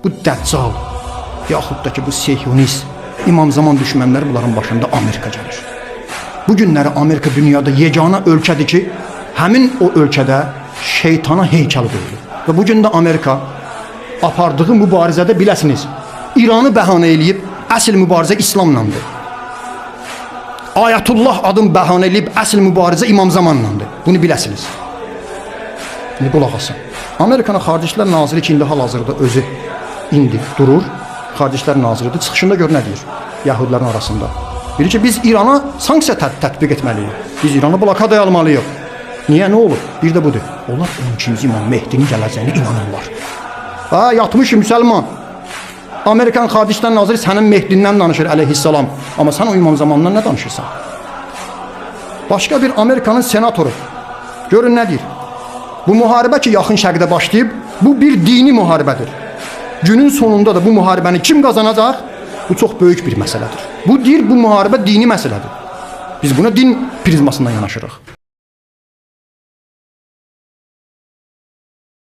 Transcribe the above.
bu Dəccal, yaxud da ki bu Siyonist, İmam Zaman düşmənləri bunların başında Amerika gəlir. Bu günləri Amerika dünyada yeganə ölkədir ki, həmin o ölkədə şeytana heykəl qoyulur. Və bu gün də Amerika apardığı mübarizədə biləsiniz, İranı bəhanə eləyib, əsl mübarizə İslamlandır. Ayətullah adın bəhanə eləyib, əsl mübarizə İmam Zamanlandır. Bunu biləsiniz. İndi qulaq asın. Amerikanın Xarici İşlər Naziri ki, indi hal-hazırda özü indi durur. Xarici İşlər Naziridir. Çıxışında gör nə deyir Yahudilərin arasında. Bilir ki, biz İrana sanksiya tətbiq etməliyik. Biz İrana blokadaya almalıyıq. Niyə, nə olur? Bir də budur. Onlar 12-ci İmam Mehdinin gələcəyini inanırlar. Ha, yatmış müsəlman. Amerikan Xarici İşlər Naziri sənin Mehdindən danışır əleyhissalam. Amma sən o İmam Zamandan nə danışırsan? Başqa bir Amerikanın senatoru. Görün nə deyir? Bu müharibə ki, yaxın şərqdə başlayıb, bu bir dini müharibədir. Günün sonunda da bu müharibəni kim qazanacaq? Bu çox böyük bir məsələdir. Bu deyir, bu müharibə dini məsələdir. Biz buna din prizmasından yanaşırıq.